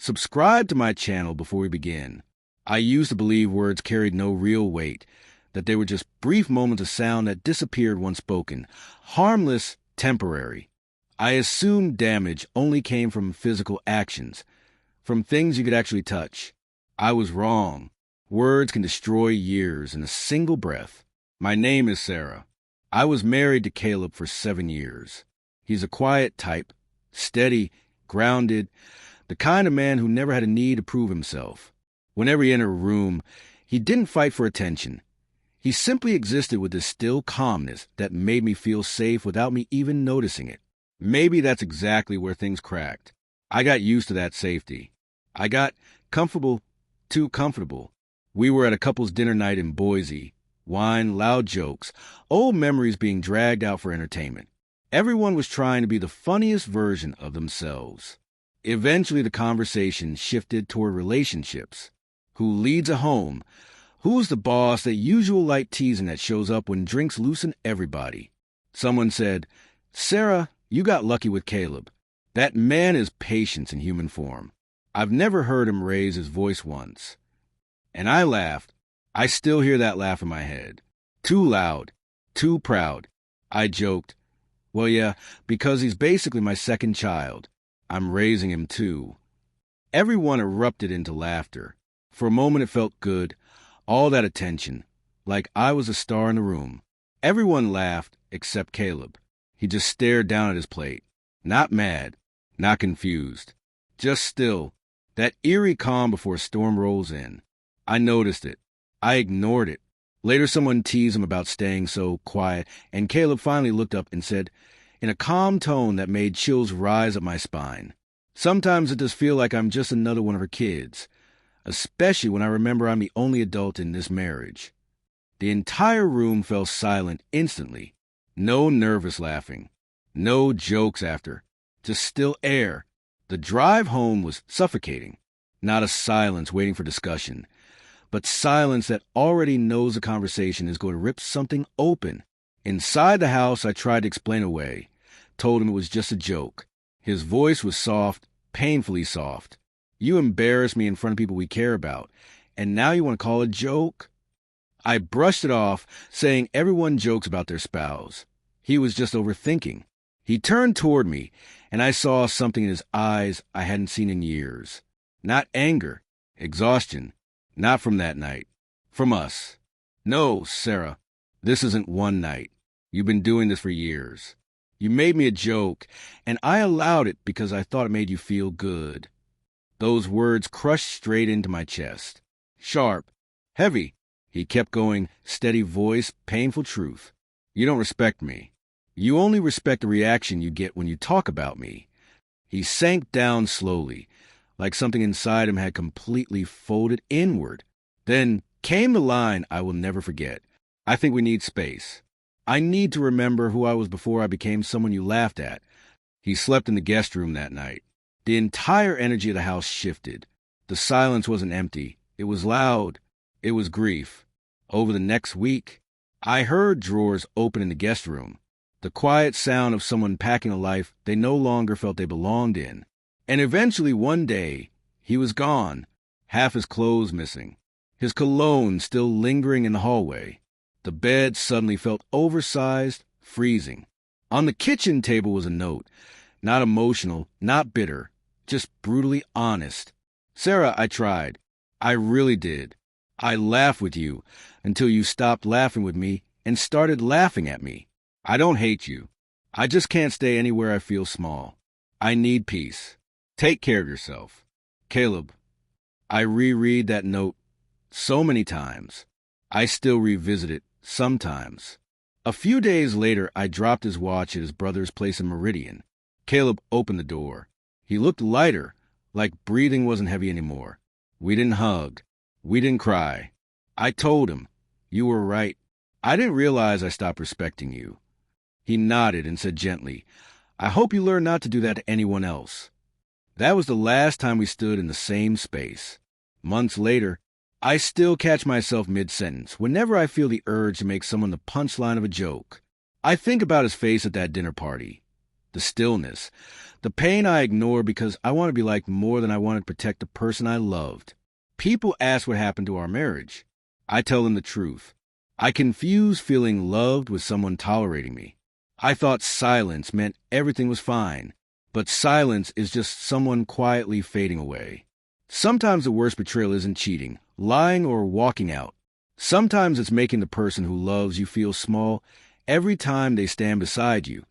Subscribe to my channel before we begin. I used to believe words carried no real weight, that they were just brief moments of sound that disappeared once spoken, harmless, temporary. I assumed damage only came from physical actions, from things you could actually touch. I was wrong. Words can destroy years in a single breath. My name is Sarah. I was married to Caleb for 7 years. He's a quiet type, steady, grounded, the kind of man who never had a need to prove himself. Whenever he entered a room, he didn't fight for attention. He simply existed with this still calmness that made me feel safe without me even noticing it. Maybe that's exactly where things cracked. I got used to that safety. I got comfortable, too comfortable. We were at a couple's dinner night in Boise. Wine, loud jokes, old memories being dragged out for entertainment. Everyone was trying to be the funniest version of themselves. Eventually, the conversation shifted toward relationships. Who leads a home? Who's the boss, that usual light teasing that shows up when drinks loosen everybody? Someone said, "Sarah, you got lucky with Caleb. That man is patience in human form. I've never heard him raise his voice once." And I laughed. I still hear that laugh in my head. Too loud. Too proud. I joked, "Well, yeah, because he's basically my second child. I'm raising him too." Everyone erupted into laughter. For a moment it felt good. All that attention. Like I was a star in the room. Everyone laughed except Caleb. He just stared down at his plate. Not mad. Not confused. Just still. That eerie calm before a storm rolls in. I noticed it. I ignored it. Later someone teased him about staying so quiet, and Caleb finally looked up and said, in a calm tone that made chills rise up my spine, "Sometimes it does feel like I'm just another one of her kids, especially when I remember I'm the only adult in this marriage." The entire room fell silent instantly. No nervous laughing. No jokes after. Just still air. The drive home was suffocating. Not a silence waiting for discussion, but silence that already knows the conversation is going to rip something open. Inside the house, I tried to explain away. Told him it was just a joke. His voice was soft, painfully soft. "You embarrass me in front of people we care about, and now you want to call it a joke?" I brushed it off, saying everyone jokes about their spouse. He was just overthinking. He turned toward me, and I saw something in his eyes I hadn't seen in years. Not anger, exhaustion. Not from that night. From us. "No, Sarah, this isn't one night. You've been doing this for years. You made me a joke, and I allowed it because I thought it made you feel good." Those words crushed straight into my chest. Sharp. Heavy. He kept going, steady voice, painful truth. "You don't respect me. You only respect the reaction you get when you talk about me." He sank down slowly, like something inside him had completely folded inward. Then came the line I will never forget. "I think we need space. I need to remember who I was before I became someone you laughed at." He slept in the guest room that night. The entire energy of the house shifted. The silence wasn't empty. It was loud. It was grief. Over the next week, I heard drawers open in the guest room. The quiet sound of someone packing a life they no longer felt they belonged in. And eventually one day, he was gone, half his clothes missing, his cologne still lingering in the hallway. The bed suddenly felt oversized, freezing. On the kitchen table was a note, not emotional, not bitter, just brutally honest. "Sarah, I tried. I really did. I laughed with you until you stopped laughing with me and started laughing at me. I don't hate you. I just can't stay anywhere I feel small. I need peace. Take care of yourself. Caleb." I reread that note so many times. I still revisit it sometimes. A few days later, I dropped his watch at his brother's place in Meridian. Caleb opened the door. He looked lighter, like breathing wasn't heavy anymore. We didn't hug. We didn't cry. I told him, "You were right. I didn't realize I stopped respecting you." He nodded and said gently, "I hope you learn not to do that to anyone else." That was the last time we stood in the same space. Months later, I still catch myself mid-sentence whenever I feel the urge to make someone the punchline of a joke. I think about his face at that dinner party. The stillness, The pain I ignore because I want to be liked more than I want to protect the person I loved. People ask what happened to our marriage. I tell them the truth. I confuse feeling loved with someone tolerating me. I thought silence meant everything was fine, but silence is just someone quietly fading away. Sometimes the worst betrayal isn't cheating, lying, or walking out. Sometimes it's making the person who loves you feel small every time they stand beside you.